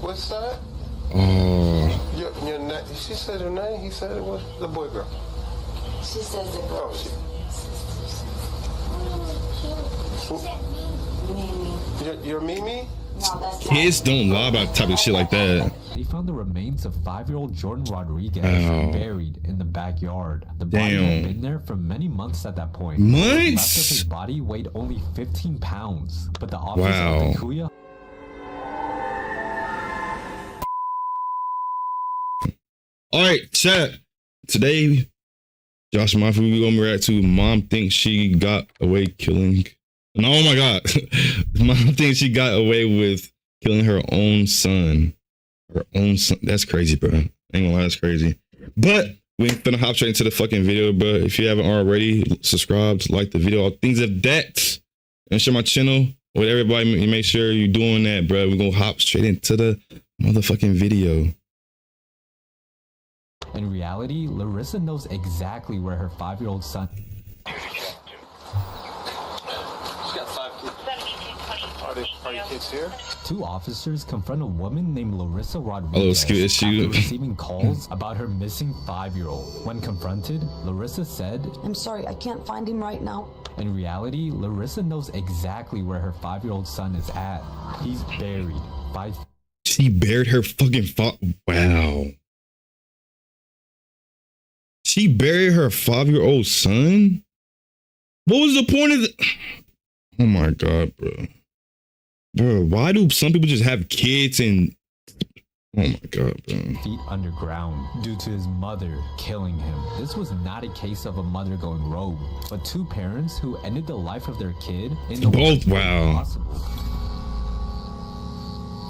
What's that? Oh. Your name? She said her name. He said it was the boy girl. She says it girl. Mimi. You're Mimi? No, that's Kids don't lie about type of shit like that. They found the remains of 5-year-old Jordan Rodriguez buried in the backyard. The body had been there for many months at that point. Months? The rest of his body weighed only 15 pounds, but the officer of the Kuya. All right, chat. Today, Josh Mafia, we gonna react to Mom Thinks She Got Away Killing. No, oh my God. Mom thinks she got away with killing her own son. Her own son. That's crazy, bro. Ain't gonna lie, that's crazy. But we ain't finna hop straight into the fucking video, bro. If you haven't already, subscribe, like the video, all things of that. And share my channel with everybody. Make sure you're doing that, bro. We're gonna hop straight into the motherfucking video. In reality, Larissa knows exactly where her 5-year-old son. Are your kids here? 2 officers confront a woman named Larissa Rodriguez after receiving calls about her missing 5-year-old. When confronted, Larissa said, I'm sorry, I can't find him right now. In reality, Larissa knows exactly where her 5-year-old son is at. He's buried. She buried her fucking wow. She buried her 5-year-old son? What was the point of the... Oh my God, bro. Bro, why do some people just have kids and... Oh my God, bro. Feet underground due to his mother killing him. This was not a case of a mother going rogue, but 2 parents who ended the life of their kid in the both, wow. possible.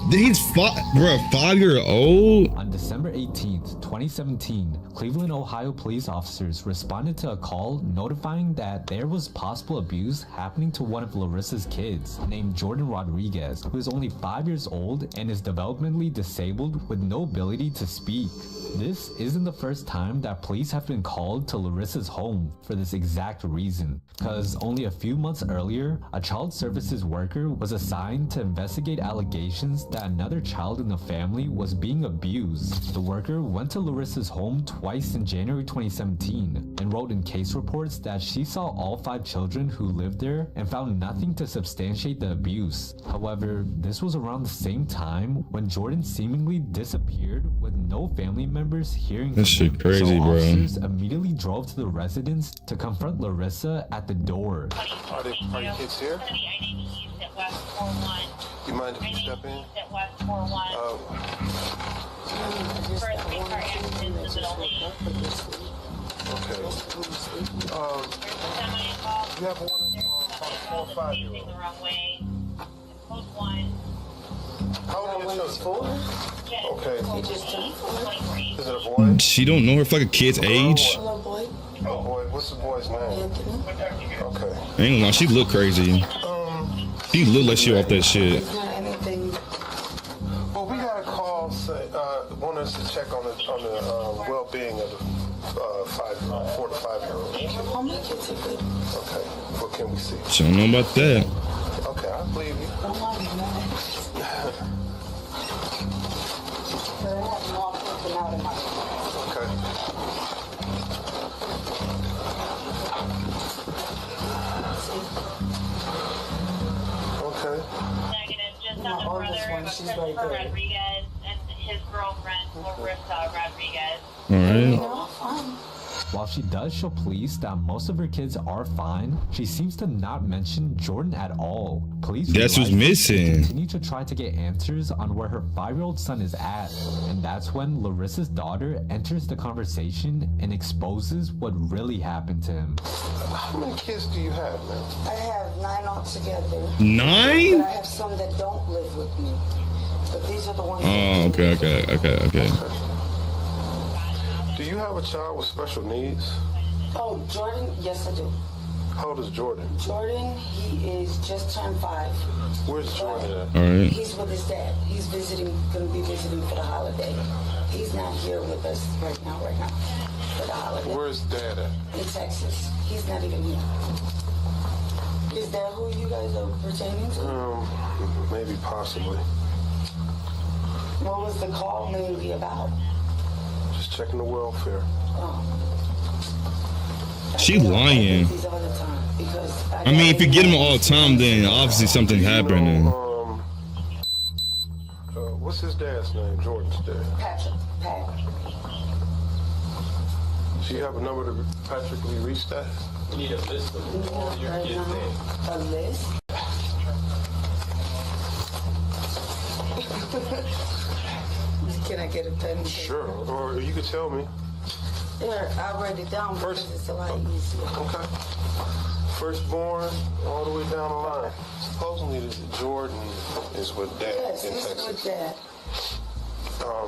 He's 5-year-old? On December 18th, 2017, Cleveland, Ohio police officers responded to a call notifying that there was possible abuse happening to one of Larissa's kids, named Jordan Rodriguez, who is only 5 years old and is developmentally disabled with no ability to speak. This isn't the first time that police have been called to Larissa's home for this exact reason, because only a few months earlier, a child services worker was assigned to investigate allegations that another child in the family was being abused. The worker went to Larissa's home twice in January 2017 and wrote in case reports that she saw all 5 children who lived there and found nothing to substantiate the abuse. However, this was around the same time when Jordan seemingly disappeared with no family members hearing from him. Shit crazy, bro. Officers immediately drove to the residence to confront Larissa at the door. Are your kids here? You mind if you step in? Okay. You have one of 4 or 5-year-old. How old are your children? Okay. Is it a boy? She don't know her fucking kid's age? Hello, boy. Oh boy, what's the boy's name? Anthony. Okay. Ain't gonna lie, she look crazy. She look like she off that shit. It's not anything. Well, we got a call want us to check on the well-being of the 4 to 5-year-old. All my kids are good. Okay. What can we see? She don't know about that. Okay, I believe you. Don't lie to me, man. But I have no thinking out of my Okay. Okay. Negative. Just on the brother of Christopher Rodriguez and his girlfriend, Larissa Rodriguez. Alright. While she does show police that most of her kids are fine, she seems to not mention Jordan at all. Police Guess who's missing? Continue to try to get answers on where her 5-year-old son is at, and that's when Larissa's daughter enters the conversation and exposes what really happened to him. How many kids do you have, man? I have 9 altogether. 9? But I have some that don't live with me. But these are the ones. Oh, okay. Do you have a child with special needs? Oh, Jordan? Yes, I do. How old is Jordan? Jordan, he is just turned 5. Where's Jordan at? Alright. He's with his dad. He's gonna be visiting for the holiday. He's not here with us right now, for the holiday. Where's Dad at? In Texas. He's not even here. Is that who you guys are pertaining to? Maybe, possibly. What was the call mainly about? Just checking the welfare. She lying. These all the time because I mean, if you get them all the time, then obviously something happening. What's his dad's name? Jordan's dad. Patrick. Pat. Do you have a number to Patrick? Can we reach that? You need a list of all your kids' names. A list? Can I get a pen? Sure. Or you could tell me. Here, I'll write it down because it's a lot easier. Okay. Firstborn, all the way down the line. Supposedly, Jordan is with Dad Yes, in this is Texas. with Dad.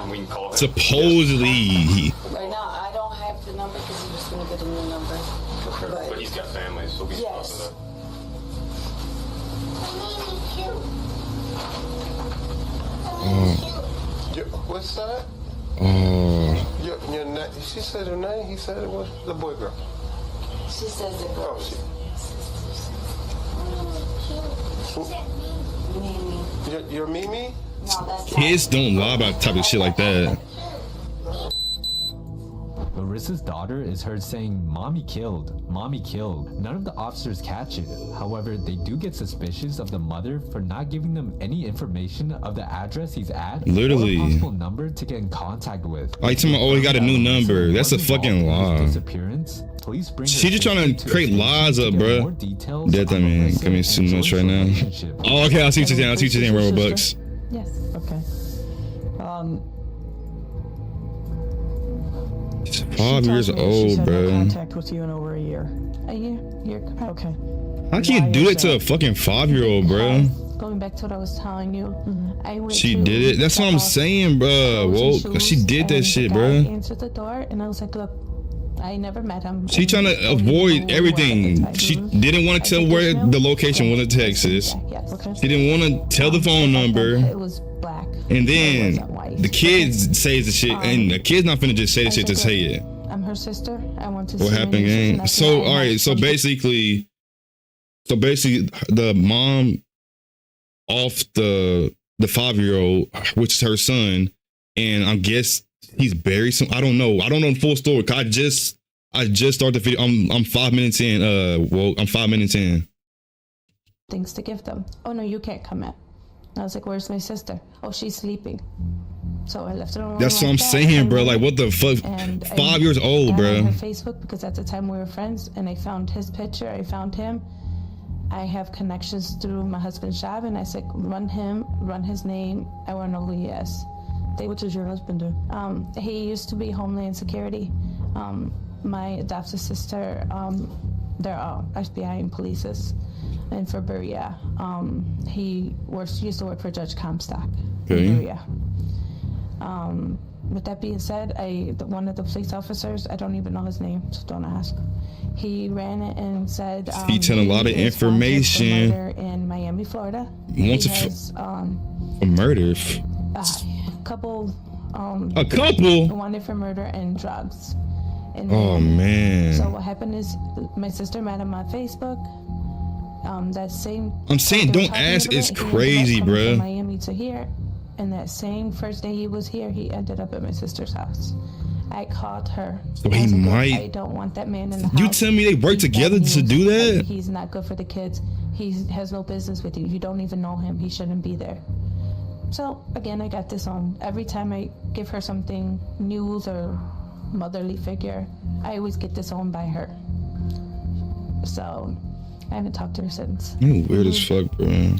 We can call him. Supposedly. Right now, I don't have the number because he was going to get a new number. But he's got family, so we can talk to Yes. them. What's that? Oh. Your name? She said her name. He said it was the boy girl. She says it Oh, goes. she. Mimi. Your Mimi? No, that's Kids don't lie about type of shit like that. Larissa's daughter is heard saying, "Mommy killed, mommy killed." None of the officers catch it. However, they do get suspicious of the mother for not giving them any information of the address he's at, Literally. or a possible number to get in contact with. Like, tell me, oh, he got a new number. That's a fucking lie. Disappearance. Police bring She just trying to create lies up, bruh. That I mean, coming too much right now. Oh, okay, I see what you're saying. I see what you're saying, Robux. Yes. Okay. She's She 5 tells years me she's old, had no bro. contact with you in over a year. A year. Okay. How can you do that to a fucking 5-year-old, bro? Going back to what I was telling you, I went She to did it. That's what I'm drop off saying, bro. clothes Whoa, and she shoes, did that and shit, the guy bro. answered the door, and I was like, "Look, I never met him." She trying to avoid everything. She didn't want to tell where the location was in Texas. Yes. Okay. She didn't want to tell the phone number. It was black. And It then wasn't white. the kids says the shit, and the kid's not finna just say the I shit to said, say "Look, it. I'm her sister. I want to What see happened, her gang? nieces So, and nephews. all right. So basically, the mom off the 5-year-old, which is her son, and I guess he's buried some. I don't know. I don't know the full story. 'Cause I just started the video. I'm 5 minutes in. I'm 5 minutes in. things to give them. Oh no, you can't come in. I was like, "Where's my sister?" "Oh, she's sleeping." So I left her alone. That's what like I'm that, saying, and bro. Like, what the fuck? And 5 years old, got bro. on her Facebook because at the time we were friends, and I found his picture. I found him. I have connections through my husband's job, and I said, "Run his name. I want to know who he is." What does your husband do? He used to be Homeland Security. My adopted sister, they're all FBI and polices. And for Berea, he used to work for Judge Comstock Okay. in Berea. With that being said, one of the police officers, I don't even know his name, so don't ask. He ran it and said He telling a lot of is wanted for information. murder in Miami, Florida. Wants He to has A murder. a couple A couple. wanted for murder and drugs. And Oh then- man. So what happened is my sister met him on Facebook. That same. I'm saying, they were don't talking ask. about It's it. He ended up crazy, coming bruh. from Miami to here, and that same first day he was here, he ended up at my sister's house. I called her. So I he was like, "Look, might- I don't want that man in the house. You tell me they work He's together bad to news. do that? He's not good for the kids. He has no business with you. You don't even know him. He shouldn't be there." So again, I got this on. Every time I give her something, news or motherly figure, I always get this on by her. So I haven't talked to her since. You weird as fuck, bro.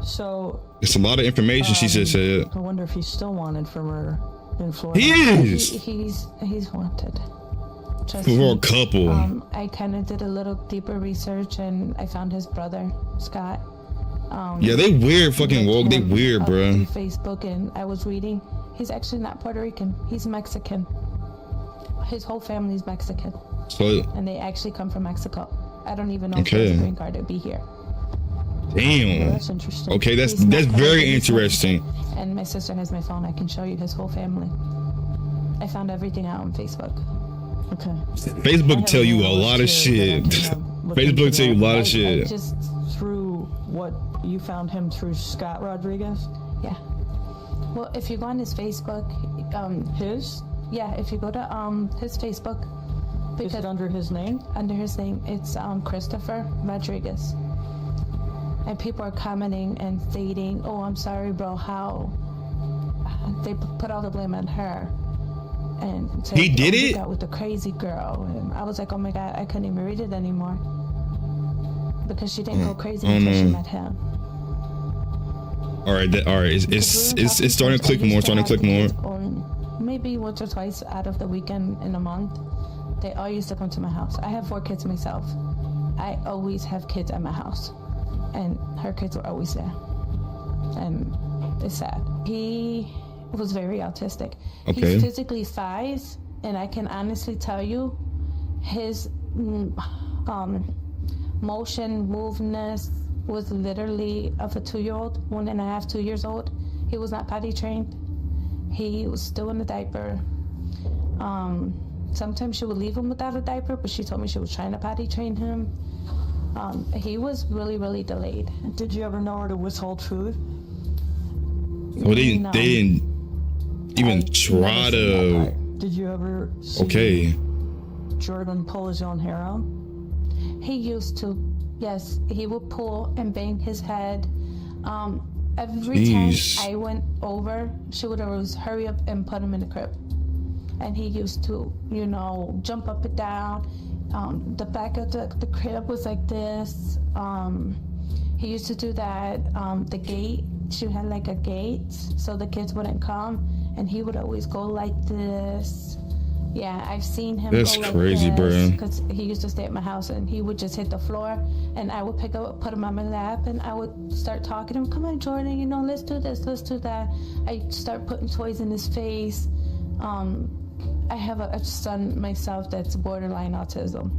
So It's a lot of information she just said. I wonder if he's still wanted for murder in Florida. He is He's wanted. Trust for a me. couple. I kind of did a little deeper research and I found his brother, Scott. Yeah, they weird fucking woke. They weird, up bro. through Facebook, and I was reading. He's actually not Puerto Rican. He's Mexican. His whole family's Mexican, So and they actually come from Mexico. I don't even know if Okay. he has a green card to be here. damn. That's interesting. Okay, that's He's not very Puerto Rican. interesting. And my sister has my phone. I can show you his whole family. I found everything out on Facebook. Okay. Facebook tell you a lot of shit. Facebook tell you a lot I of shit. just Through what you found him through Scott Rodriguez? yeah. Well, if you go on his Facebook, His? yeah, if you go to his Facebook, Is it under his name? under his name, it's Christopher Rodriguez. And people are commenting and stating, "Oh, I'm sorry, bro, how?" They put all the blame on her. And said, He did you it? got with the crazy girl. And I was like, oh my God, I couldn't even read it anymore. Because she didn't go crazy until she met him. All right, it's starting to click more. Starting to click more. Or maybe once or twice out of the weekend in a month, they all used to come to my house. I have 4 kids myself. I always have kids at my house, and her kids were always there. And it's sad. He was very autistic. Okay. He's physically 5, and I can honestly tell you, his motion, moveness was literally of a 2-year-old, 1.5, 2 years old. He was not potty trained. He was still in a diaper. Sometimes she would leave him without a diaper, but she told me she was trying to potty train him. He was really, really delayed. Did you ever know her to withhold food? Well, they No. didn't even I try never seen that to. part. Did you ever see Okay. Jordan pull his own hair out? He used to, yes. He would pull and bang his head. Every Jeez. time I went over, she would always hurry up and put him in the crib. And he used to, jump up and down. The back of the crib was like this. He used to do that. The gate, she had like a gate so the kids wouldn't come, and he would always go like this. Yeah, I've seen him. That's go like crazy, bro. Because he used to stay at my house, and he would just hit the floor, and I would pick up, put him on my lap, and I would start talking to him. Come on, Jordan, let's do this, let's do that. I start putting toys in his face. I have a son myself that's borderline autism,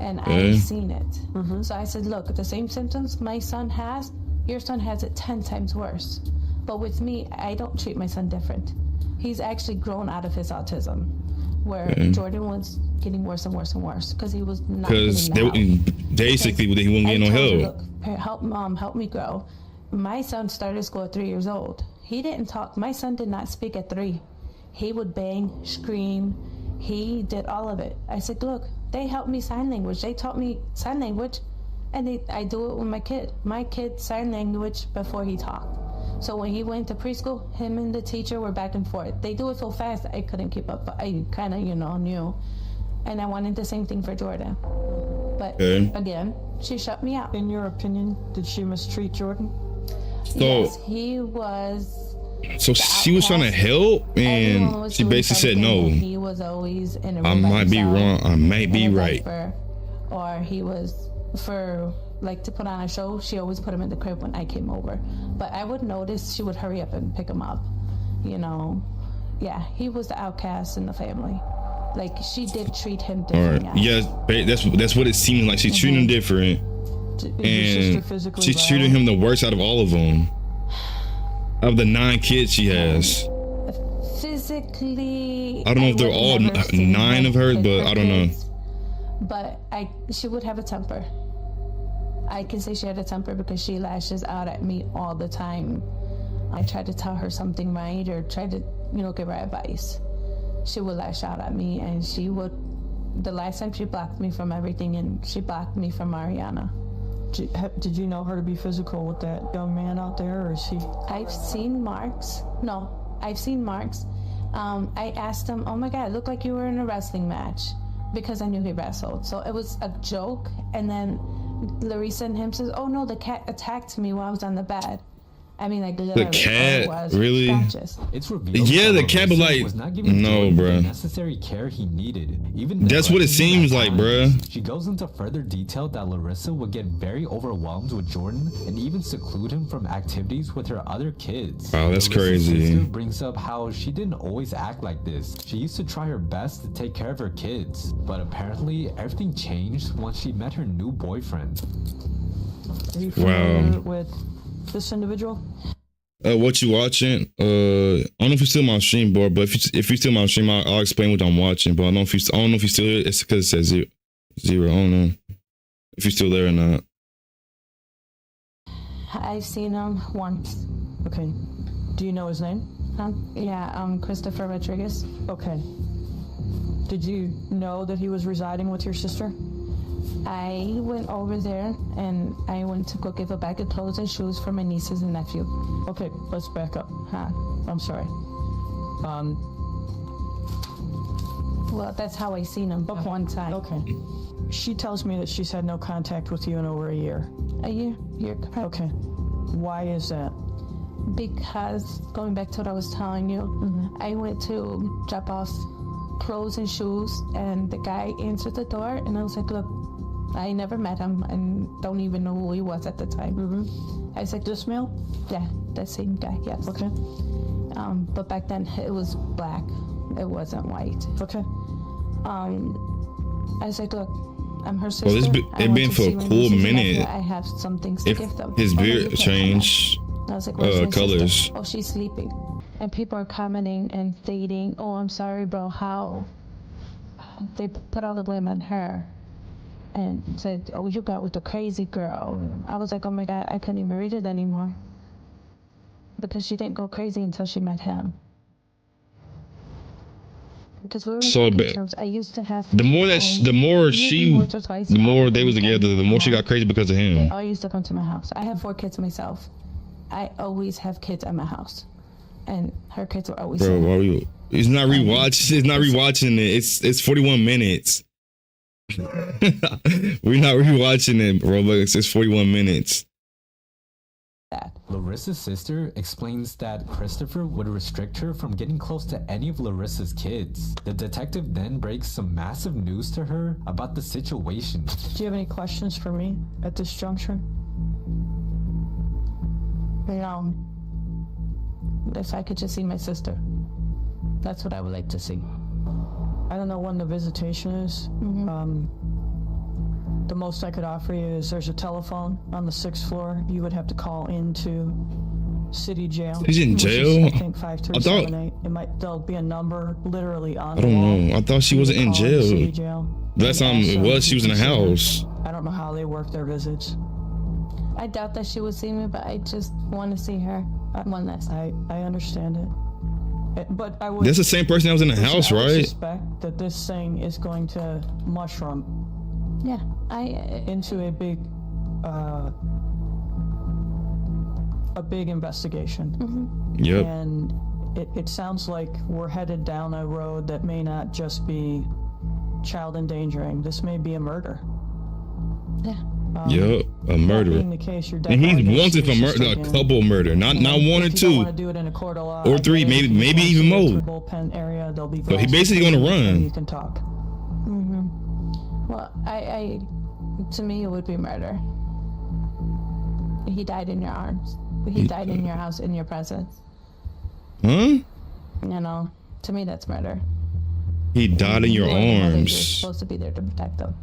and I've seen it. So I said, look, the same symptoms my son has, your son has it 10 times worse. But with me, I don't treat my son different. He's actually grown out of his autism, where Jordan was getting worse and worse and worse because he was not Because getting the help. basically he wouldn't get no I told her, help. look, help mom, help me grow. My son started school at 3 years old. He didn't talk. My son did not speak at 3. He would bang, scream. He did all of it. I said, look, they helped me sign language. They taught me sign language, and I do it with my kid. My kid sign language before he talked. So when he went to preschool, him and the teacher were back and forth. They do it so fast, I couldn't keep up, but I kind of, knew. And I wanted the same thing for Jordan. But again, she shut me out. In your opinion, did she mistreat Jordan? So, Yes, he was. so she was trying to help, Everyone and was she doing basically said something, no. and he was always in a room I by might be himself, wrong. I might be in a right. diaper, or he was to put on a show. She always put him in the crib when I came over. But I would notice she would hurry up and pick him up. Yeah, he was the outcast in the family. Like, she did treat him All right. differently. Yes, that's what it seems like. She treated him different, Is your sister and physically she treated him the worst out of all of them. Of the 9 kids she has, Physically, I don't know if they're would all never see 9 of her, hit but I don't know. kids. But she would have a temper. I can say she had a temper because she lashes out at me all the time. I tried to tell her something right or tried to, give her advice. She would lash out at me, and she would. The last time she blocked me from everything, and she blocked me from Mariana. Did you know her to be physical with that young man out there, or is he? I've seen marks. No, I've seen marks. I asked him, oh my God, it looked like you were in a wrestling match, because I knew he wrestled. So it was a joke. And then Larissa and him says, oh no, the cat attacked me while I was on the bed. I mean, like, literally, The cat? it was Really? scratches. It's revealed Yeah, that the cat, but Larissa like, was not giving no, Jordan the bruh. necessary care he needed. Even That's what it neglecting him seems at like, times. bruh. She goes into further detail that Larissa would get very overwhelmed with Jordan and even seclude him from activities with her other kids. Wow, that's Larissa's crazy. sister brings up how she didn't always act like this. She used to try her best to take care of her kids, but apparently everything changed once she met her new boyfriend. Are you familiar with this individual? What you watching? I don't know if you're still my stream, board, but if you're still my stream, I'll explain what I'm watching. But I don't know if you still here. It's because it says zero. I don't know if you're still there or not. I've seen him once. Okay. Do you know his name? Christopher Rodriguez. Okay. Did you know that he was residing with your sister? I went over there and I went to go give a bag of clothes and shoes for my nieces and nephew. Okay, let's back up. Huh. I'm sorry. Well, that's how I seen him one time. Okay. She tells me that she's had no contact with you in over a year. A year? You're correct. Okay. Why is that? Because, going back to what I was telling you, I went to drop off clothes and shoes, and the guy answered the door, and I was like, look, I never met him and don't even know who he was at the time. I was like, This male? yeah, that same guy, yes. Okay. But back then it was black, it wasn't white. Okay. I was like, look, I'm her sister. Well, I they've want been to for see a my cool nieces and nephew. minute. I have some things to If give them. his Oh, no, you beard can't come in. changed I was like, where's my colors. sister? Oh, she's sleeping. And people are commenting and stating, oh, I'm sorry, bro, how? They put all the blame on her and said, oh, you got with the crazy girl. I was like, oh my God, I couldn't even read it anymore. Because she didn't go crazy until she met him. Because we were So in bad. terms. I used to have The more that, the more she, once or twice. the more they was together, the more she got crazy because of They him. all used to come to my house. I have 4 kids myself. I always have kids at my house, and her kids were always Bro, there. why are you? It's not rewatch. It's not rewatching it. It's 41 minutes. We're not rewatching it, bro. But it's 41 minutes. That. Larissa's sister explains that Christopher would restrict her from getting close to any of Larissa's kids. The detective then breaks some massive news to her about the situation. Do you have any questions for me at this juncture? No. If I could just see my sister, that's what I would like to see. I don't know when the visitation is. The most I could offer you is there's a telephone on the 6th floor. You would have to call into city jail. He's in which is, jail? I think 5378. It might, there'll be a number literally on I don't know. I thought she You wasn't would in call into city jail. jail. Last time it was, she was in the house. I don't know how they work their visits. I doubt that she would see me, but I just want to see her one last time. I understand it. But I would. That's the same person that was in the house, I would right? suspect that this thing is going to mushroom Yeah, into a big investigation. Yep. And it sounds like we're headed down a road that may not just be child endangering. This may be a murder. yeah. Yep. A That murderer. being the case, you're And definitely he's gonna wanted see for your murder, sister a again. couple murder, not one or If you don't two. want to do it in a court of law, Or I 3, get it. maybe Once even you get to more. the bullpen area, there'll be So he grass basically gonna and run. You can talk. Well, to me, it would be murder. He died in your arms. He died in your house, in your presence. Huh? You know, to me, that's murder. He died in your You are arms. supposed to be there to protect them.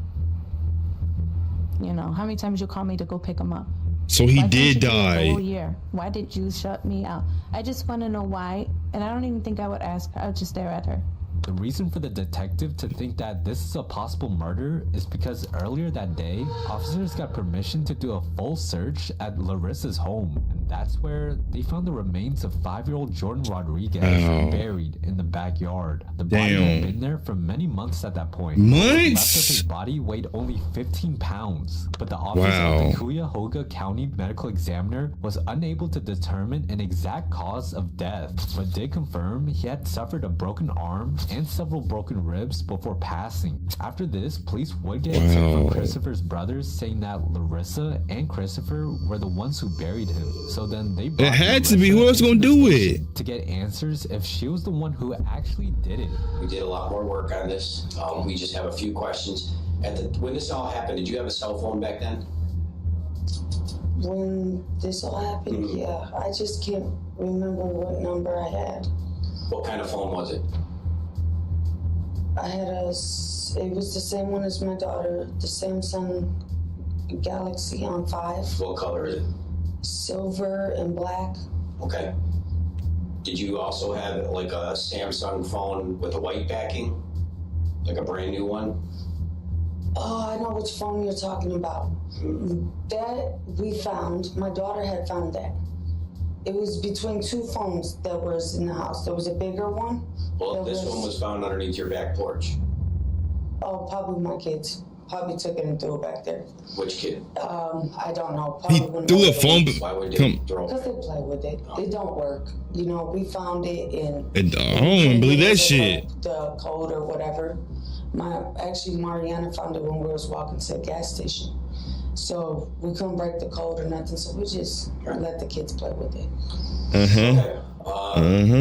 You know, how many times you call me to go pick him up? So he Why did didn't you do it the whole die. year? Why did you shut me out? I just want to know why, and I don't even think I would ask her. I would just stare at her. The reason for the detective to think that this is a possible murder is because earlier that day, officers got permission to do a full search at Larissa's home, and that's where they found the remains of 5-year-old Jordan Rodriguez Ow. buried in the backyard. The body Damn. had been there for many months at that point. Months? The rest of his body weighed only 15 pounds, but the office Wow. of the Cuyahoga County Medical Examiner was unable to determine an exact cause of death, but did confirm he had suffered a broken arm and several broken ribs before passing. After this, police would get a tip from Wow. Christopher's brothers saying that Larissa and Christopher were the ones who buried him. So then they brought had to be. Larissa Who else into gonna the do station it? to get answers if she was the one who actually did it. We did a lot more work on this. We just have a few questions. When this all happened, did you have a cell phone back then? When this all happened, yeah, I just can't remember what number I had. What kind of phone was it? I had it was the same one as my daughter, the Samsung Galaxy on 5, What color is it? silver and black. Okay. Did you also have like a Samsung phone with a white backing? Like a brand new one? Oh, I know which phone you're talking about. That we found, my daughter had found that. It was between two phones that was in the house. There was a bigger one. Well, this one was found underneath your back porch. Oh, probably my kids. Probably took it and threw it back there. Which kid? I don't know. He Probably threw a phone. Why would they Come. throw Because it? they play with it. It don't work. You know, we found it in... I don't even believe that shit. The code or whatever. Actually, Mariana found it when we was walking to the gas station. So we couldn't break the code or nothing, so we just let the kids play with it. Okay.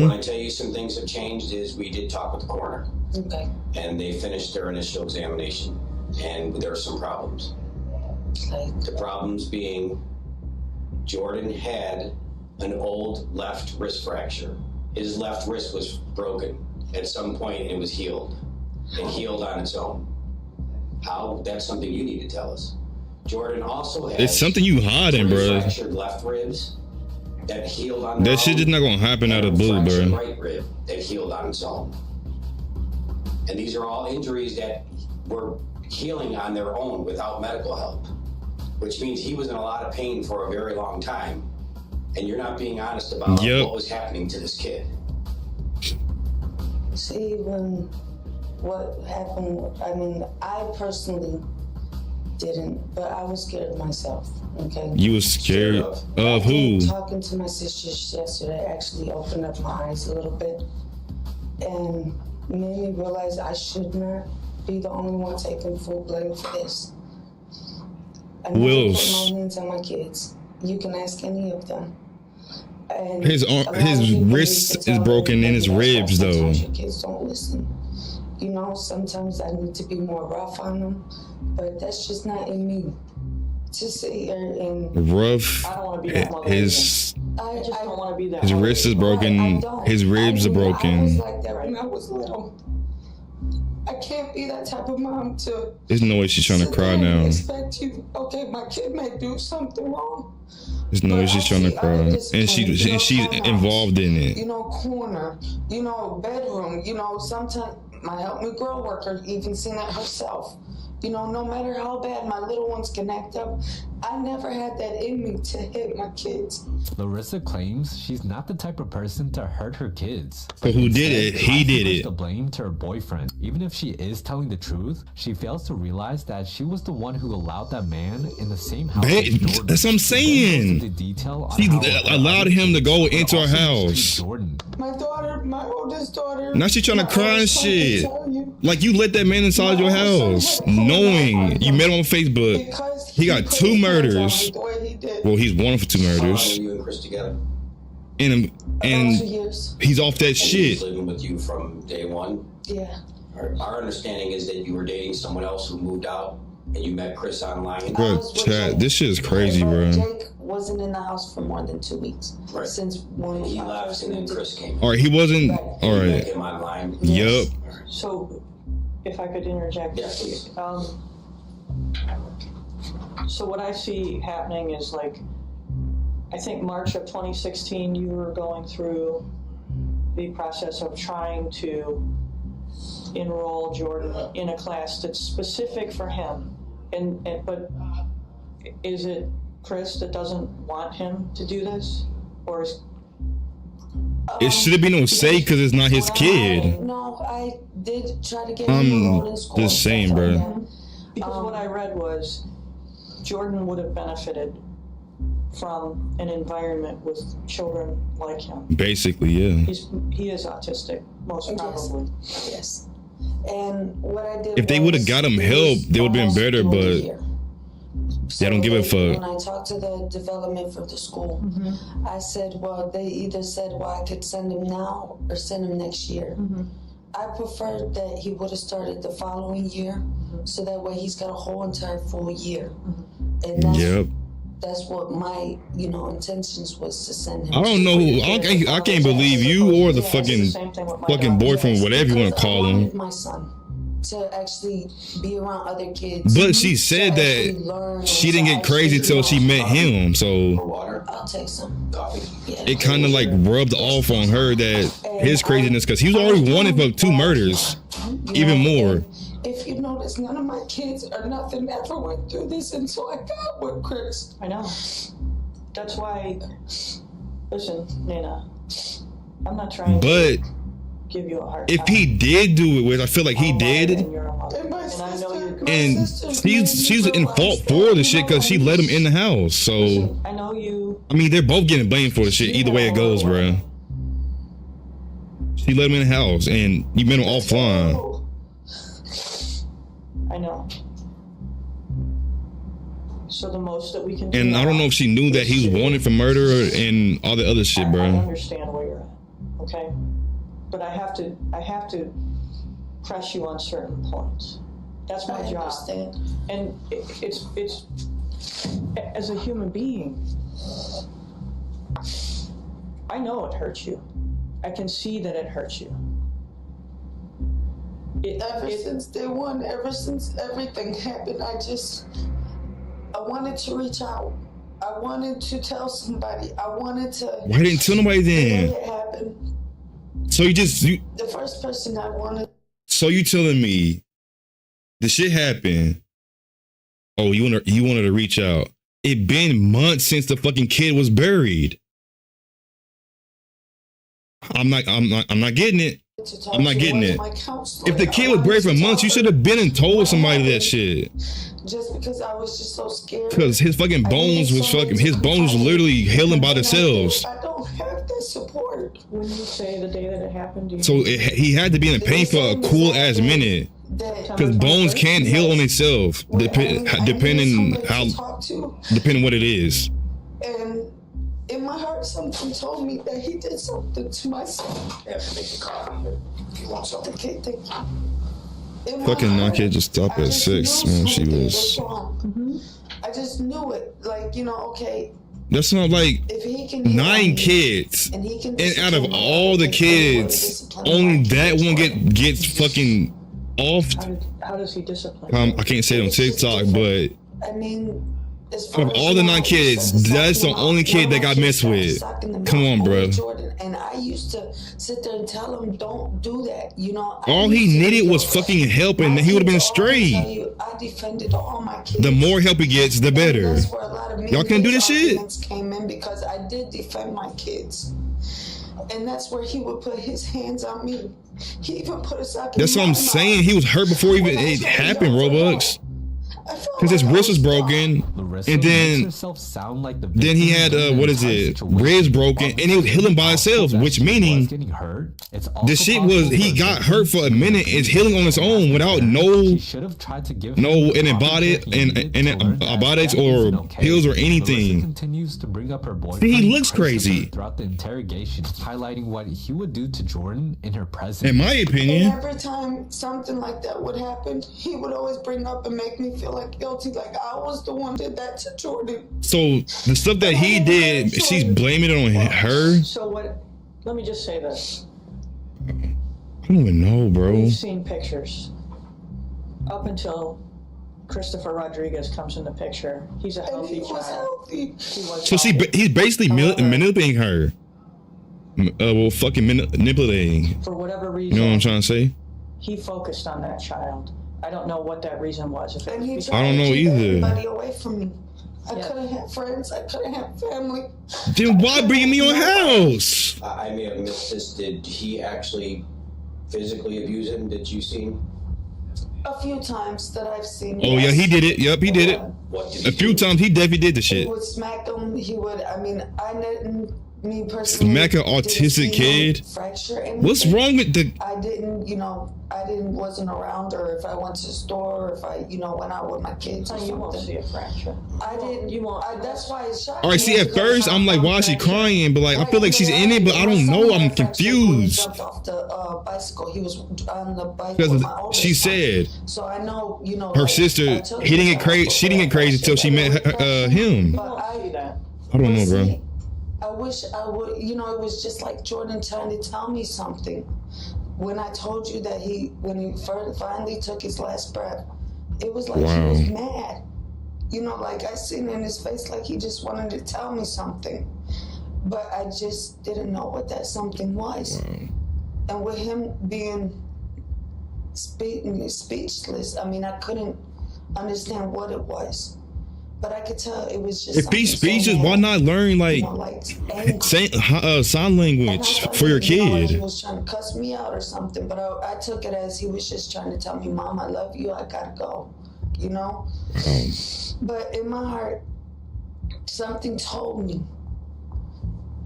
When I tell you some things have changed is we did talk with the coroner. Okay. And they finished their initial examination. And there are some problems. Like, The problems being Jordan had an old left wrist fracture. His left wrist was broken at some point and it was healed. It healed on its own. How? That's something you need to tell us. Jordan also had It's something you hiding, bro. fractured left ribs that healed on their That shit own, is not gonna happen out of and a blue, fractured bro. right rib that healed on its own. And these are all injuries that were healing on their own without medical help, which means he was in a lot of pain for a very long time. And you're not being honest about Yep. what was happening to this kid. see, when what happened, I mean, I personally didn't, but I was scared myself, okay? You was scared of who? Talking to my sisters yesterday actually opened up my eyes a little bit and made me realize I should not be the only one taking full blame for this. I never Wills. put my hands on my kids. You can ask any of them. And His a lot of his people wrist used to is tell broken me in his that ribs, though. sometimes your kids don't listen. You know, sometimes I need to be more rough on them, but that's just not in me. To sit here and Rough. I don't want to be that mother. His I just don't want to be that his mother. wrist is broken. His ribs are I was broken. like that when I was little. I can't be that type of mom to There's no way she's trying to sit cry there and now. expect you. Okay, my kid may do something wrong. There's no way she's trying to cry, and she's involved in You it. know, corner. You know, bedroom. You know, sometimes my help me grow worker even seen that herself. You know, no matter how bad my little ones can act up, I never had that in me to hit my kids. Larissa claims she's not the type of person to hurt her kids. But who did it? He did Puts it. the blame to her boyfriend. Even if she is telling the truth, she fails to realize that she was the one who allowed that man in the same house. Babe, as Jordan. that's what I'm saying. The detail on She how her allowed him to go but into her also house. mistreat Jordan. My daughter, my oldest daughter. Now she trying to my cry and oldest son can shit. tell you, Like you let that man inside your house, knowing you met him on Facebook. because He got put 2 his hands on murders. me the way he did. Well, he's one for 2 How long were murders, you and Chris together? and About 2 years. he's off that And he shit. was living with you from day one? Yeah. Our understanding is that you were dating someone else who moved out and you met Chris online. Bro, Chad, this shit is crazy, bro. Jake wasn't in the house for more than 2 weeks. Right. Since when He I left first and then moved in. Chris came in. All right, he wasn't. All You met right. him online. Yup. So, if I could interject. Yeah, please. So what I see happening is like, I think March of 2016, you were going through the process of trying to enroll Jordan in a class that's specific for him. But is it Chris that doesn't want him to do this? Or is It should be no say because it's not his kid. No, I did try to get him enrolled in school. just saying, bro. Yeah. Because what I read was Jordan would have benefited from an environment with children like him. Basically, yeah. He is autistic, most probably. Yes. And what I did If they would have got him help, they would have been better, but they don't give a fuck. When I talked to the development for the school, I said, well, they either said, well, I could send him now or send him next year. I preferred that he would have started the following year, so that way he's got a whole entire full year. And that's what my, intentions was to send him. I don't know. I can't believe you or the fucking boyfriend, whatever you want to call I him. wanted my son to actually be around other kids. But she said that she didn't get crazy till she met him, so Water, I'll take some. coffee. Yeah. it kind of like rubbed off on her that his craziness, because he was already wanted for 2 murders, even more. If you notice, none of my kids or nothing ever went through this until I got with Chris. I know. That's why Listen, Nina, I'm not trying But to give you a hard if time. he did do it, which I feel like he did, And you're a mother. And I know you're good. and she's in fault for the shit because she let him in the house. So Listen, I know you. I mean, they're both getting blamed for the shit. Either way it goes, bro. She let him in the house, and you met him offline. I know. So the most that we can do. And I don't know if she knew that he was wanted for murder and all the other shit, I bro. understand where you're at, okay? But I have to press you on certain points. That's my job. Understand. And it's as a human being, I know it hurts you. I can see that it hurts you. Ever since day one, ever since everything happened, I wanted to reach out. I wanted to tell somebody. I wanted to. Why didn't tell nobody then? It happened. So The first person I wanted. So you telling me the shit happened? Oh, you wanted to reach out. It been months since the fucking kid was buried. I'm not getting it. I'm not getting it. If the kid was buried for months, you should have been and told somebody that shit. Just because I was just so scared. Because his fucking bones was literally healing by themselves. I don't have that support. When you say the day that it happened, So he had to be in pain for a cool ass minute. Because bones can't heal on itself, depending what it is. And in my heart, something told me that he did something to my son. Yeah, make the call. If you want something. Okay, thank you. Fucking non-kid just stopped at 6 when she was. I just knew it. Like, okay. That's not like If he can 9 kids, and out of all the kids, only that one gets fucking off. How does he discipline? I can't say it on TikTok, but I mean, of all the 9 kids, that's the only kid that got messed with. Come on, bro. And I used to sit there and tell him, don't do that. All he needed was fucking help, and he would have been straight. I defended all my kids. The more help he gets, the better. Y'all can't do this shit. Came in because I did defend my kids, and that's where he would put his hands on me. He even put a sock in That's what I'm saying. He was hurt before even it happened, Robux. Because his wrist was broken, and then he had ribs broken, and he was healing by himself, which meaning the shit was he got hurt for a minute, is healing on its own without no antibiotics or pills or anything. He looks crazy. Throughout the interrogation, highlighting what he would do to Jordan in her presence. In my opinion. And every time something like that would happen, he would always bring up and make me feel like guilty, like I was the one that did that to Jordan. So the stuff that he did, she's blaming it on her. So what? Let me just say this. I don't even know, bro. We've seen pictures up until Christopher Rodriguez comes in the picture. He's a healthy child. So he's basically manipulating her. Fucking manipulating. For whatever reason. You know what I'm trying to say? He focused on that child. I don't know what that reason was. I don't know either. Everybody away from me. I couldn't have friends. I couldn't have family. Then why bring me your house? I may have missed this. Did he actually physically abuse him? Did you see him? A few times that I've seen. Oh yeah, he did it. Yep, he did it. What did a few times he definitely did the shit. He would smack him. He would. I mean, I didn't. Me personally. Smack an autistic kid. What's wrong with the? I didn't. Wasn't around, or if I went to the store, or if I, went out with my kids or something. You won't see a fracture. I didn't. You won't. That's why it's shocking. All right, see, at first I'm like, why is she crying? But like, I feel like she's in it, but I don't know. I'm confused. He jumped off the bicycle. He was on the bike. Because she said. So I know, her sister. He didn't get crazy. She didn't get crazy until she met him. But I don't know, bro. I wish I would. It was just like Jordan trying to tell me something. When I told you that when he finally took his last breath, it was like he was mad. Like I seen in his face like he just wanted to tell me something. But I just didn't know what that something was. Wow. And with him being speechless, I mean, I couldn't understand what it was. but I could tell it was just. If he speeches, why not learn like sign language for your Like he kid? was trying to cuss me out or something, but I took it as he was just trying to tell me, Mom, I love you, I gotta go, you know? But in my heart, something told me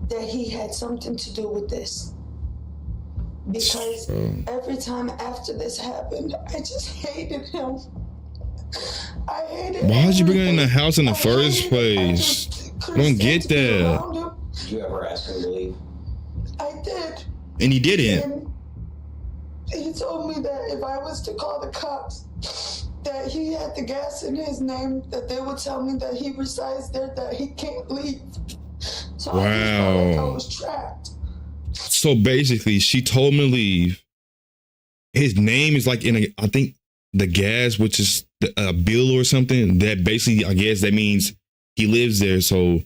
that he had something to do with this. Because every time after this happened, I just hated him. I hated Why did you bring her in the everything. house in the first place? I don't get that. Did you ever ask him to leave? I did. And he didn't. And he told me that if I was to call the cops, that he had the gas in his name, that they would tell me that he resides there, that he can't leave. So I just felt like I was trapped. So basically, she told him to leave. His name is like I think the gas, which is a bill or something. That basically, I guess that means he lives there. So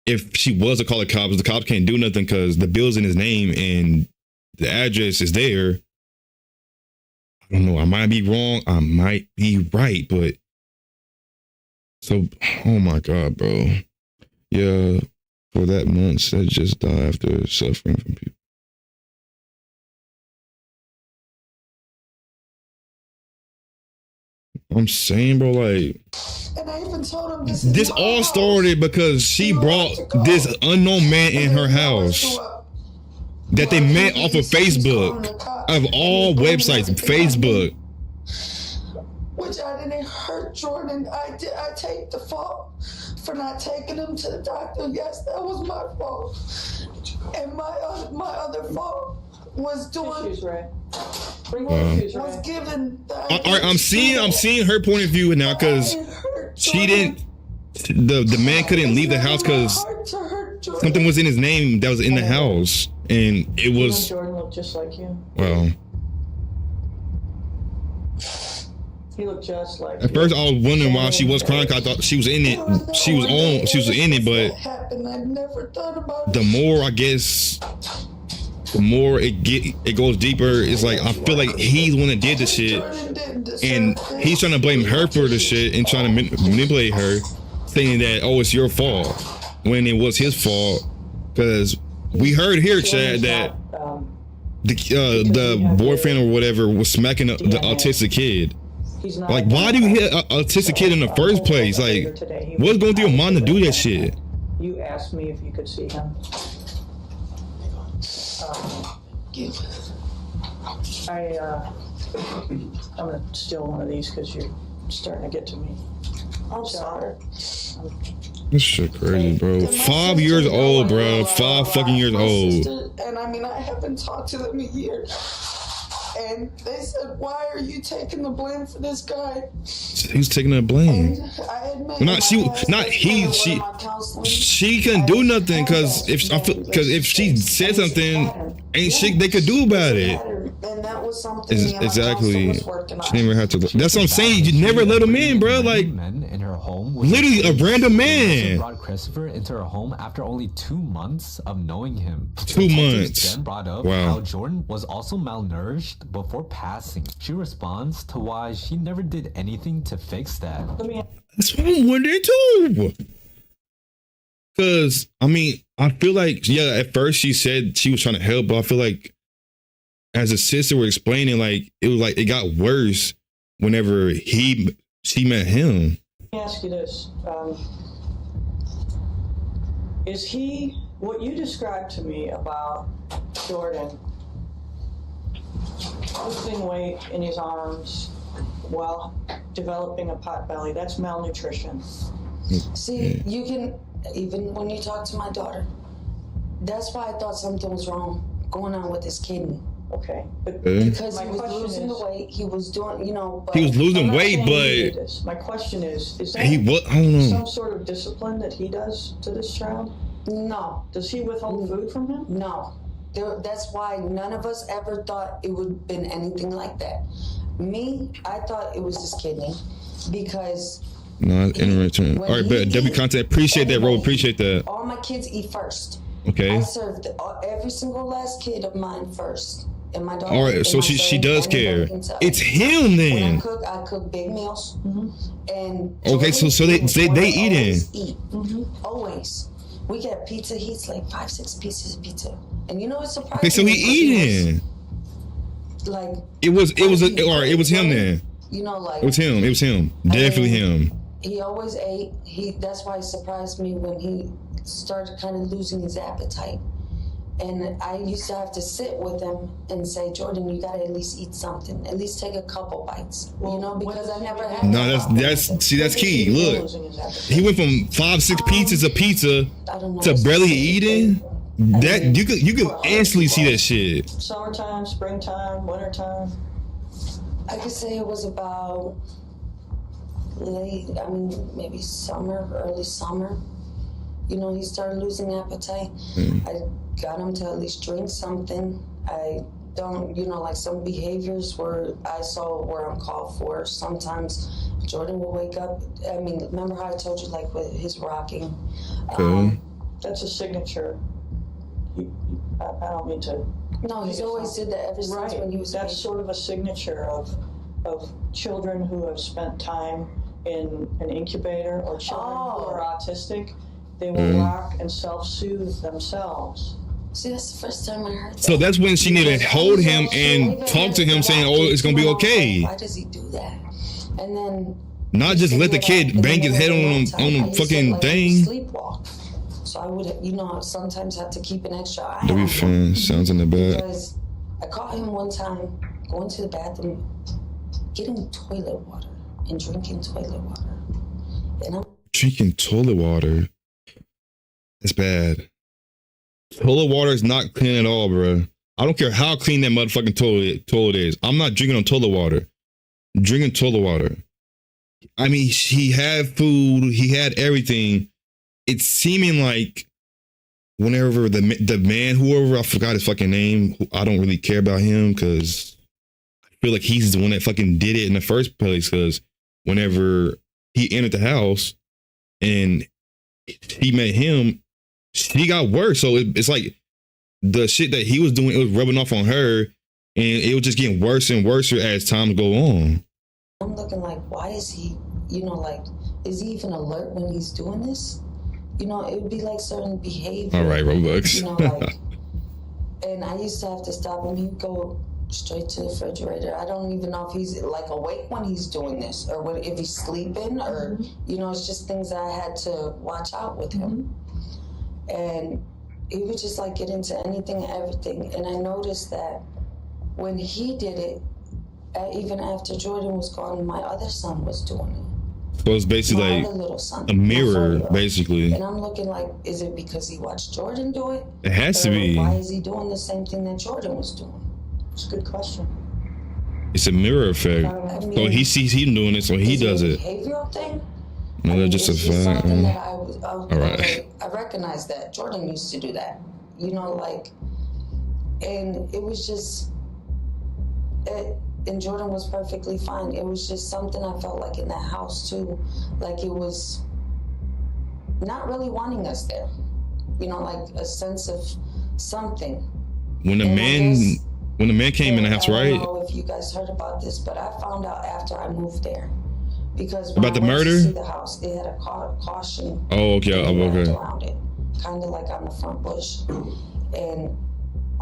if she was to call the cops can't do nothing because the bill's in his name and the address is there. I don't know. I might be wrong. I might be right, but so, oh my God, bro. Yeah. For that month, that just died after suffering from people. I'm saying, bro, like, And I even told him this all started because she brought this unknown man in her house that they met off of Facebook, of all websites, Facebook. Which I didn't hurt Jordan. I take the fault for not taking him to the doctor. Yes, that was my fault. And my other fault was doing. Was given. All right, I'm seeing her point of view now because she didn't. The man couldn't leave the house because something was in his name that was in the house, and it was. Jordan looked just like you. Well. He looked just like. At first, I was wondering why she was crying. 'Cause I thought she was in it. She was in it. But the more, I guess, the more it goes deeper. It's like I feel like he's the one that did the shit, and he's trying to blame her for the shit and trying to manipulate her, saying that it's your fault when it was his fault. Because we heard here, Chad, that the boyfriend or whatever was smacking the autistic kid. Like, why do you hit an autistic kid in the first place? Like, what's going through your mind to do that shit? You asked me if you could see him. I'm gonna steal one of these because you're starting to get to me. I'm sorry. This shit crazy, bro. 5 years old, bro. 5 fucking years old. And I mean, I haven't talked to them in a year. And they said, why are you taking the blame for this guy? He's taking the blame. She couldn't do nothing because if she said something, ain't shit they could do about it. And that was something exactly. She never had to. That's what I'm saying. You never let him in, bro. Like, men in her home. Literally a random man. Brought Christopher into her home after only 2 months of knowing him. 2 months. Then brought up Wow. how Jordan was also malnourished before passing. She responds to why she never did anything to fix that. That's what I'm wondering too. Because, I mean, I feel like, yeah, at first she said she was trying to help, but I feel like as a sister were explaining, like, it was like it got worse whenever she met him. Let me ask you this. Is he, what you described to me about Jordan, losing weight in his arms while developing a pot belly, that's malnutrition. See, you can, even when you talk to my daughter, that's why I thought something was wrong going on with his kidney. Okay, but because he was losing the weight, he was doing, but he was losing weight, but my question is that I don't know, some sort of discipline that he does to this child? No. Does he withhold food from him? No. That's why none of us ever thought it would have been anything like that. Me, I thought it was his kidney because. No, interesting. All right, but W content, appreciate that, bro. Appreciate that. All my kids eat first. Okay. I served every single last kid of mine first. And my daughter. All right, so she does care. It's him then. When I cook big meals. And okay, so they eating. Eat. Always. We get pizza. He eats like 5-6 pieces of pizza. And you know what's surprising? Okay, so he eating. Like it was him then. You know, like it was him. Definitely him. He always ate. That's why it surprised me when he started kind of losing his appetite. And I used to have to sit with him and say, Jordan, you gotta at least eat something. At least take a couple bites. You know, because I never had. No, that's key. Look, he went from 5-6 pieces of pizza to barely eating. That you could instantly see that shit. Summertime, springtime, wintertime. I could say it was about maybe summer, early summer. You know, he started losing appetite. I got him to at least drink something. I don't, like some behaviors where I saw where I'm called for. Sometimes Jordan will wake up. Remember how I told you, like with his rocking? That's a signature. I don't mean to. No, he's always did that ever since when he was. That's sort of a signature of children who have spent time in an incubator or children who are autistic. They will rock and self-soothe themselves. See, that's the first time I heard that. So that's when she needed to hold him and talk to him, saying, "Oh, it's gonna be okay." Why does he do that? And then not just let the kid bang his head on the fucking thing. Sleepwalk. So I would, sometimes have to keep an extra eye. W fan sounds in the back. Because I caught him one time going to the bathroom, getting toilet water and drinking toilet water, and I'm drinking toilet water. That's bad. Toilet water is not clean at all, bro. I don't care how clean that motherfucking toilet is. I'm not drinking on toilet water. I'm drinking toilet water. I mean, he had food. He had everything. It's seeming like whenever the man, whoever, I forgot his fucking name, I don't really care about him because I feel like he's the one that fucking did it in the first place. Because whenever he entered the house and he met him, he got worse. So it's like the shit that he was doing, it was rubbing off on her, and it was just getting worse and worse as time go on. I'm looking like, why is he, is he even alert when he's doing this? It would be like certain behavior. All right, Robux. And I used to have to stop him. He'd go straight to the refrigerator. I don't even know if he's like awake when he's doing this, or if he's sleeping, or it's just things that I had to watch out with him. And he would just like get into anything and everything. And I noticed that when he did it, even after Jordan was gone, my other son was doing it. So it's basically like a mirror, basically. And I'm looking like, is it because he watched Jordan do it? It has to be. Why is he doing the same thing that Jordan was doing? It's a good question. It's a mirror effect. So he sees him doing it, so he does it. Behavioral thing? No, that's just a fact. Something that I all right. I recognize that Jordan used to do that, and it was just, and Jordan was perfectly fine. It was just something I felt like in that house too, like it was not really wanting us there, like a sense of something. When the man came in the house, right? I don't know if you guys heard about this, but I found out after I moved there. Because about the murder? To see the house, it had a caution. Oh, okay. Around it, kind of like on the front bush, and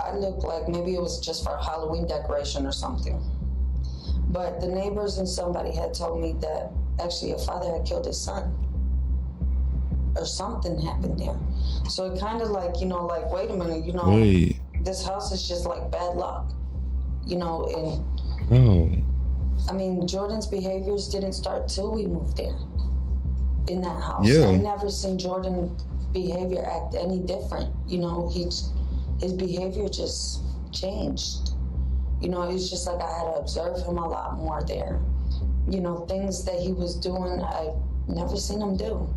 I looked like maybe it was just for Halloween decoration or something. But the neighbors and somebody had told me that actually a father had killed his son, or something happened there. So it kind of like wait a minute, this house is just like bad luck, and. Oh. I mean, Jordan's behaviors didn't start till we moved there, in that house. Yeah. I never seen Jordan behavior act any different. His behavior just changed. It's just like I had to observe him a lot more there. Things that he was doing, I've never seen him do.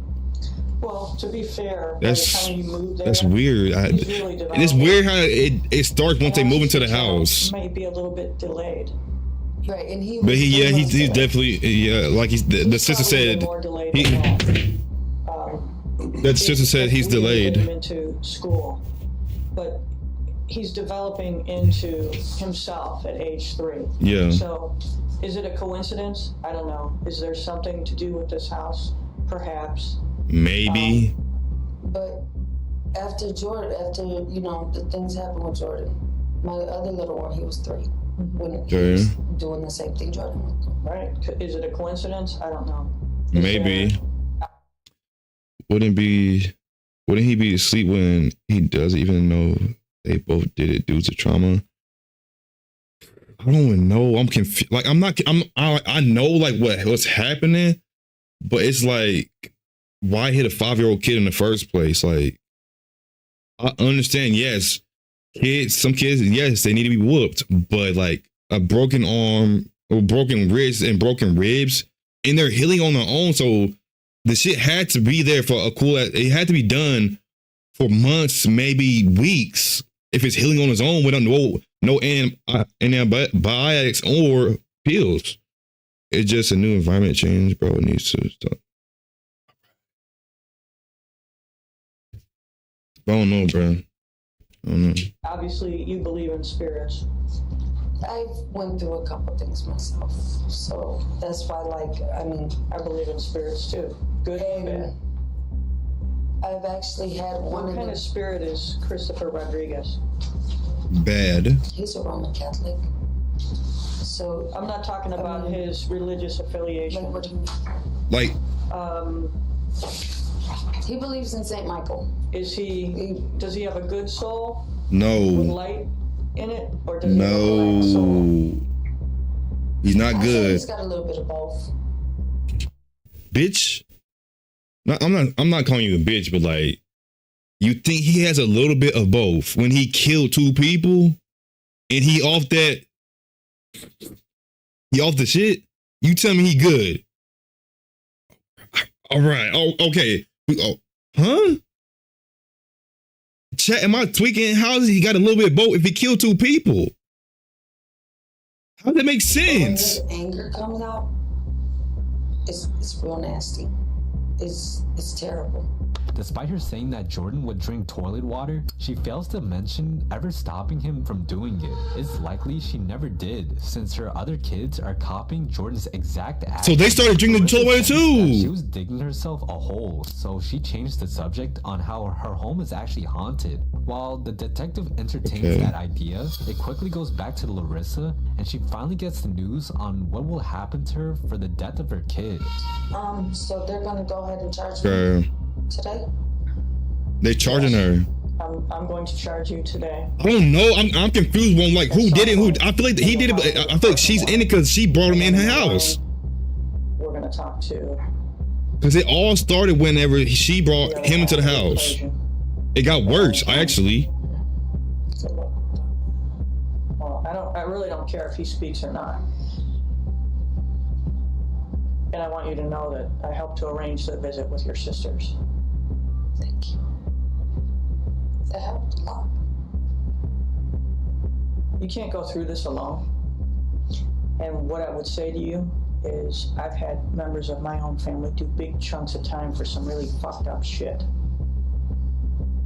Well, to be fair, by the time you moved there, that's weird. It's weird how it starts once they move into the house. Might be a little bit delayed. Right, and he's definitely like the sister said. That sister said he's delayed. Him into school, but he's developing into himself at age 3. Yeah. So, is it a coincidence? I don't know. Is there something to do with this house? Perhaps. Maybe. But after you know, the things happened with Jordan, my other little one, he was 3. When he was doing the same thing Jordan was doing. Right. Is it a coincidence? I don't know. Maybe. Wouldn't he be asleep when he doesn't even know they both did it due to trauma? I don't even know. I'm confused. Like, I know like what's happening, but it's like, why hit a 5-year-old kid in the first place? Like, I understand, yes, some kids, yes, they need to be whooped, but like a broken arm or broken wrist and broken ribs, and they're healing on their own. So the shit had to be there for it had to be done for months, maybe weeks, if it's healing on its own without no antibiotics or pills. It's just a new environment change, bro. It needs to stop. I don't know, bro. I don't know. Obviously, you believe in spirits. I went through a couple things myself, so that's why, I believe in spirits too. Good and bad. I've actually had one. What kind of spirit is Christopher Rodriguez? Bad. He's a Roman Catholic. So I'm not talking about his religious affiliation. Like, what do you mean? Like, he believes in Saint Michael. Does he have a good soul? No. With light in it, or does he have a black soul? No. He's not good. He's got a little bit of both. Bitch. No, I'm not calling you a bitch, but like, you think he has a little bit of both when he killed 2 people and he off the shit? You tell me he good. All right. Oh, okay. Oh, huh? Chat, am I tweaking? How is he got a little bit of both if he killed 2 people? How does that make sense? When his anger comes out, it's real nasty. It's terrible. Despite her saying that Jordan would drink toilet water, she fails to mention ever stopping him from doing it. It's likely she never did, since her other kids are copying Jordan's exact act. So they started drinking toilet water too. She was digging herself a hole, so she changed the subject on how her home is actually haunted. While the detective entertains that idea, it quickly goes back to Larissa, and she finally gets the news on what will happen to her for the death of her kids. So they're gonna go ahead and charge me today? They're charging her. I'm going to charge you today. I don't know. I'm confused on like who did it. I feel like he did it, but I feel like she's in it because she brought him in her house. We're gonna talk to. Because it all started whenever she brought him into the house. It got worse, actually. Well, I really don't care if he speaks or not. And I want you to know that I helped to arrange the visit with your sisters. Thank you. That helped a lot. You can't go through this alone. And what I would say to you is I've had members of my own family do big chunks of time for some really fucked up shit.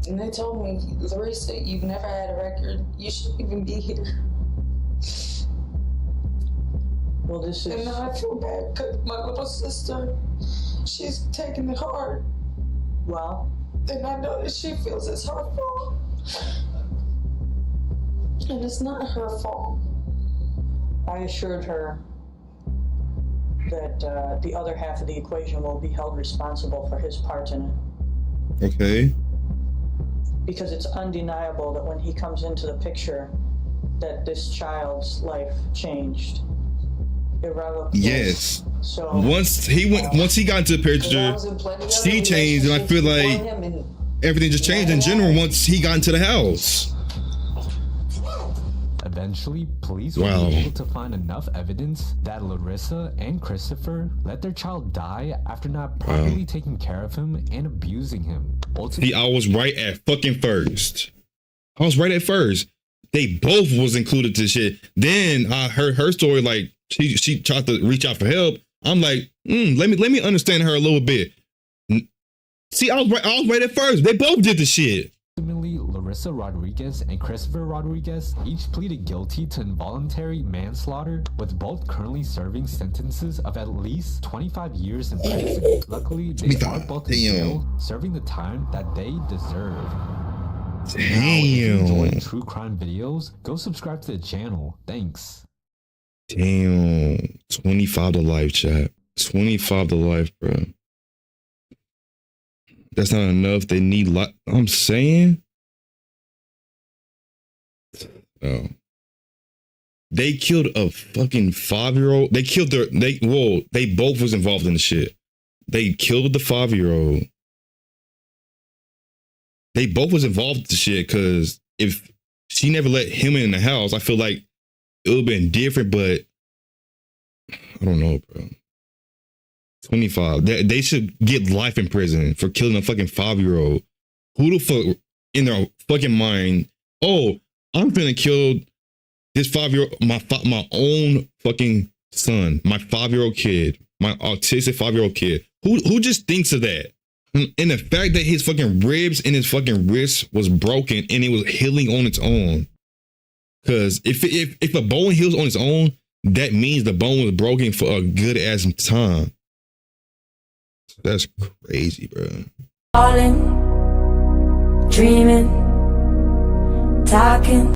And they told me, Larissa, you've never had a record. You shouldn't even be here. Well, this is... And now I feel bad because my little sister, she's taking it hard. Well... And I know that she feels it's her fault. And it's not her fault. I assured her that the other half of the equation will be held responsible for his part in it. Okay. Because it's undeniable that when he comes into the picture, that this child's life changed irrevocably. Yes. So once he got into the picture, she changed, and I feel like everything just changed in general once he got into the house. Eventually, police were able to find enough evidence that Larissa and Christopher let their child die after not properly taking care of him and abusing him. See, I was right at fucking first. I was right at first. They both was included to shit. Then I heard her story, like she tried to reach out for help. I'm like, let me understand her a little bit. See, I was right at first. They both did the shit. Ultimately, Larissa Rodriguez and Christopher Rodriguez each pleaded guilty to involuntary manslaughter, with both currently serving sentences of at least 25 years in prison. Luckily, they are both in jail, serving the time that they deserve. Now, if you enjoy true crime videos, go subscribe to the channel. Thanks. Damn. 25 to life, chat. 25 to life, bro. That's not enough. They need life. I'm saying. Oh. They killed a fucking 5-year-old. They killed they both was involved in the shit. They killed the 5-year-old. They both was involved in the shit, because if she never let him in the house, I feel like it would have been different, but I don't know, bro. 25. They should get life in prison for killing a fucking 5-year-old. Who the fuck in their fucking mind, oh, I'm finna kill this 5-year-old, my own fucking son, my 5-year-old kid, my autistic 5-year-old kid. Who just thinks of that? And the fact that his fucking ribs and his fucking wrist was broken and it was healing on its own. Because if a bone heals on its own, that means the bone was broken for a good ass time. That's crazy, bro. Falling, dreaming, talking.